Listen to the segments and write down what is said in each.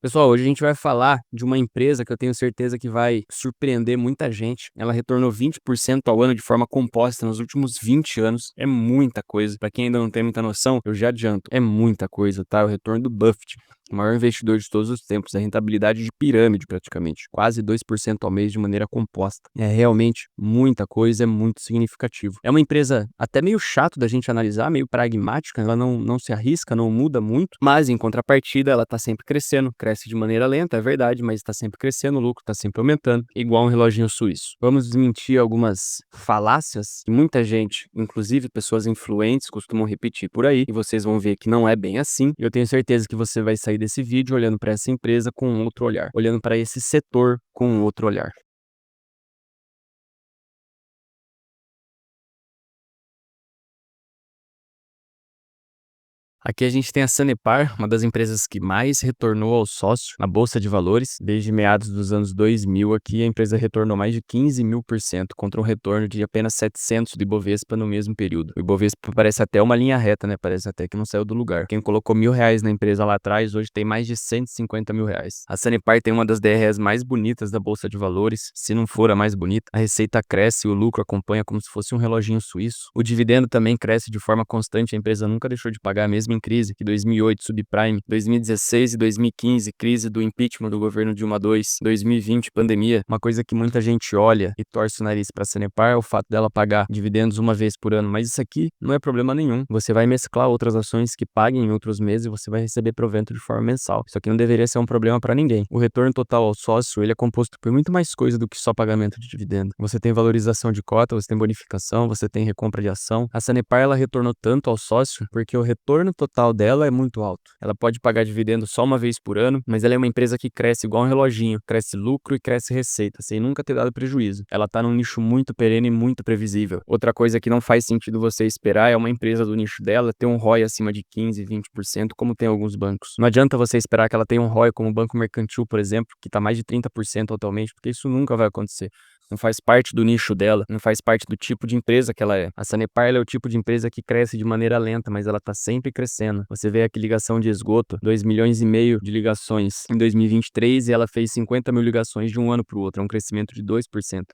Pessoal, hoje a gente vai falar de uma empresa que eu tenho certeza que vai surpreender muita gente. Ela retornou 20% ao ano de forma composta nos últimos 20 anos. É muita coisa. Para quem ainda não tem muita noção, eu já adianto, é muita coisa, tá? O retorno do Buffett, o maior investidor de todos os tempos, a rentabilidade de pirâmide praticamente, quase 2% ao mês de maneira composta. É realmente muita coisa, é muito significativo. É uma empresa até meio chato da gente analisar, meio pragmática, ela não se arrisca, não muda muito, mas em contrapartida ela tá sempre crescendo, cresce de maneira lenta, é verdade, mas está sempre crescendo, o lucro está sempre aumentando, igual um reloginho suíço. Vamos desmentir algumas falácias que muita gente, inclusive pessoas influentes, costumam repetir por aí, e vocês vão ver que não é bem assim. Eu tenho certeza que você vai sair desse vídeo olhando para essa empresa com um outro olhar, olhando para esse setor com um outro olhar. Aqui a gente tem a Sanepar, uma das empresas que mais retornou ao sócio na Bolsa de Valores. Desde meados dos anos 2000 aqui, a empresa retornou mais de 15.000% contra um retorno de apenas 700 do Ibovespa no mesmo período. O Ibovespa parece até uma linha reta, né? Parece até que não saiu do lugar. Quem colocou R$ 1.000 na empresa lá atrás, hoje tem mais de R$ 150 mil. A Sanepar tem uma das DREs mais bonitas da Bolsa de Valores, se não for a mais bonita. A receita cresce e o lucro acompanha como se fosse um reloginho suíço. O dividendo também cresce de forma constante, a empresa nunca deixou de pagar mesmo em crise, que 2008 subprime, 2016 e 2015 crise do impeachment do governo Dilma II, 2020 pandemia. Uma coisa que muita gente olha e torce o nariz para a Sanepar é o fato dela pagar dividendos uma vez por ano, mas isso aqui não é problema nenhum. Você vai mesclar outras ações que paguem em outros meses e você vai receber provento de forma mensal. Isso aqui não deveria ser um problema para ninguém. O retorno total ao sócio, ele é composto por muito mais coisa do que só pagamento de dividendo. Você tem valorização de cota, você tem bonificação, você tem recompra de ação. A Sanepar, ela retornou tanto ao sócio porque o retorno total dela é muito alto. Ela pode pagar dividendo só uma vez por ano, mas ela é uma empresa que cresce igual um reloginho, cresce lucro e cresce receita, sem nunca ter dado prejuízo. Ela tá num nicho muito perene e muito previsível. Outra coisa que não faz sentido você esperar é uma empresa do nicho dela ter um ROI acima de 15, 20%, como tem alguns bancos. Não adianta você esperar que ela tenha um ROI como o Banco Mercantil, por exemplo, que tá mais de 30% atualmente, porque isso nunca vai acontecer. Não faz parte do nicho dela, não faz parte do tipo de empresa que ela é. A Sanepar ela é o tipo de empresa que cresce de maneira lenta, mas ela tá sempre crescendo. Você vê aqui ligação de esgoto, 2,5 milhões de ligações em 2023 e ela fez 50 mil ligações de um ano para o outro, é um crescimento de 2%.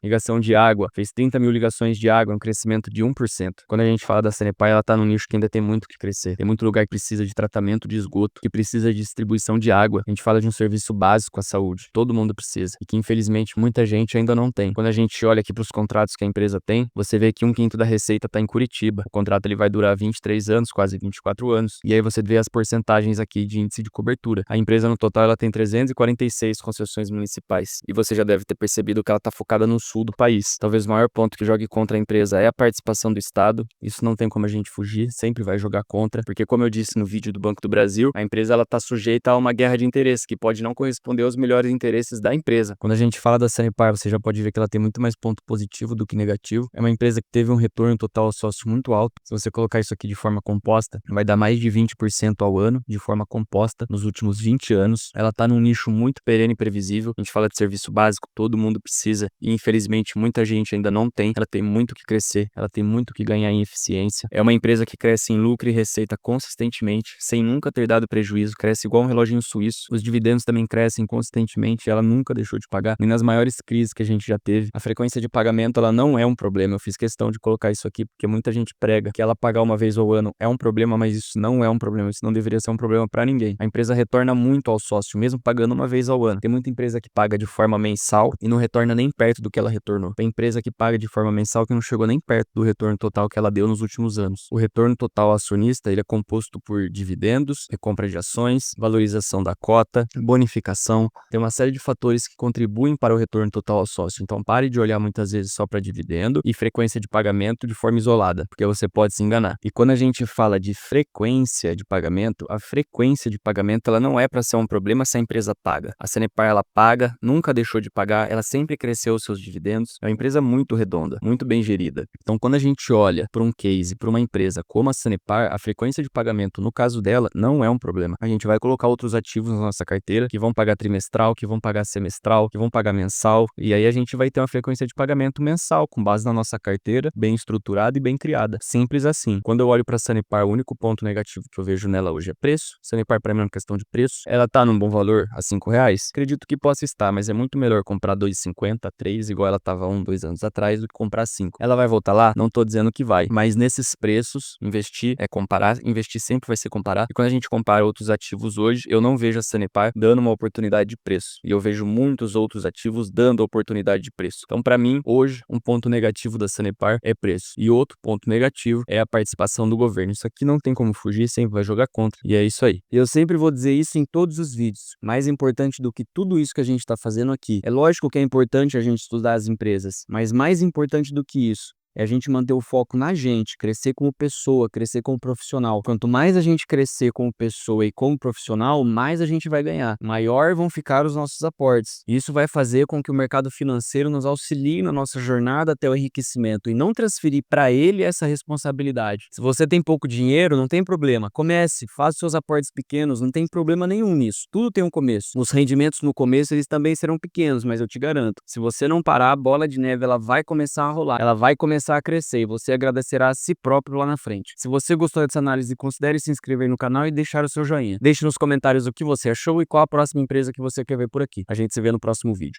Ligação de água, fez 30 mil ligações de água, é um crescimento de 1%. Quando a gente fala da Sanepar, ela tá num nicho que ainda tem muito que crescer. Tem muito lugar que precisa de tratamento de esgoto, que precisa de distribuição de água. A gente fala de um serviço básico à saúde, todo mundo precisa, e que infelizmente muita gente ainda não tem. Quando a gente olha aqui para os contratos que a empresa tem, você vê que 1/5 da receita está em Curitiba. O contrato ele vai durar 23 anos, quase 24 anos. E aí você vê as porcentagens aqui de índice de cobertura. A empresa no total ela tem 346 concessões municipais. E você já deve ter percebido que ela está focada no sul do país. Talvez o maior ponto que jogue contra a empresa é a participação do Estado. Isso não tem como a gente fugir, sempre vai jogar contra, porque como eu disse no vídeo do Banco do Brasil, a empresa ela está sujeita a uma guerra de interesses que pode não corresponder aos melhores interesses da empresa. Quando a gente fala da Sanepar, você já pode ver que ela tem muito mais ponto positivo do que negativo. É uma empresa que teve um retorno total ao sócio muito alto. Se você colocar isso aqui de forma composta, vai dar mais de 20% ao ano, de forma composta, nos últimos 20 anos. Ela tá num nicho muito perene e previsível. A gente fala de serviço básico, todo mundo precisa, e infelizmente muita gente ainda não tem. Ela tem muito que crescer, ela tem muito que ganhar em eficiência. É uma empresa que cresce em lucro e receita consistentemente, sem nunca ter dado prejuízo, cresce igual um reloginho suíço. Os dividendos também crescem consistentemente, ela nunca deixou de pagar. E nas maiores crises que a gente já teve, a frequência de pagamento ela não é um problema. Eu fiz questão de colocar isso aqui porque muita gente prega que ela pagar uma vez ao ano é um problema, mas isso não é um problema, isso não deveria ser um problema para ninguém. A empresa retorna muito ao sócio, mesmo pagando uma vez ao ano. Tem muita empresa que paga de forma mensal e não retorna nem perto do que ela retornou. Tem empresa que paga de forma mensal que não chegou nem perto do retorno total que ela deu nos últimos anos. O retorno total acionista ele é composto por dividendos, recompra de ações, valorização da cota, bonificação. Tem uma série de fatores que contribuem para o retorno total ao sócio. Então pare de olhar muitas vezes só para dividendo e frequência de pagamento de forma isolada, porque você pode se enganar. E quando a gente fala de frequência de pagamento, a frequência de pagamento ela não é para ser um problema se a empresa paga. A Sanepar ela paga, nunca deixou de pagar, ela sempre cresceu os seus dividendos. É uma empresa muito redonda, muito bem gerida. Então quando a gente olha para um case, para uma empresa como a Sanepar, a frequência de pagamento no caso dela não é um problema. A gente vai colocar outros ativos na nossa carteira que vão pagar trimestral, que vão pagar semestral, que vão pagar mensal, e aí a gente vai ter uma frequência de pagamento mensal, com base na nossa carteira, bem estruturada e bem criada. Simples assim. Quando eu olho para a Sanepar, o único ponto negativo que eu vejo nela hoje é preço. Sanepar, para mim, é uma questão de preço. Ela tá num bom valor, a R$ 5? Acredito que possa estar, mas é muito melhor comprar 2,50, 3, igual ela tava 2 anos atrás, do que comprar 5. Ela vai voltar lá? Não tô dizendo que vai, mas nesses preços, investir é comparar, investir sempre vai ser comparar. E quando a gente compara outros ativos hoje, eu não vejo a Sanepar dando uma oportunidade de preço. E eu vejo muitos outros ativos dando oportunidade de preço. Então, para mim, hoje, um ponto negativo da Sanepar é preço. E outro ponto negativo é a participação do governo. Isso aqui não tem como fugir, sempre vai jogar contra. E é isso aí. Eu sempre vou dizer isso em todos os vídeos. Mais importante do que tudo isso que a gente está fazendo aqui. É lógico que é importante a gente estudar as empresas, mas mais importante do que isso é a gente manter o foco na gente, crescer como pessoa, crescer como profissional. Quanto mais a gente crescer como pessoa e como profissional, mais a gente vai ganhar. Maior vão ficar os nossos aportes. Isso vai fazer com que o mercado financeiro nos auxilie na nossa jornada até o enriquecimento e não transferir para ele essa responsabilidade. Se você tem pouco dinheiro, não tem problema. Comece, faça seus aportes pequenos, não tem problema nenhum nisso. Tudo tem um começo. Os rendimentos no começo, eles também serão pequenos, mas eu te garanto, se você não parar, a bola de neve ela vai começar a rolar. Ela vai começar a crescer e você agradecerá a si próprio lá na frente. Se você gostou dessa análise, considere se inscrever no canal e deixar o seu joinha. Deixe nos comentários o que você achou e qual a próxima empresa que você quer ver por aqui. A gente se vê no próximo vídeo.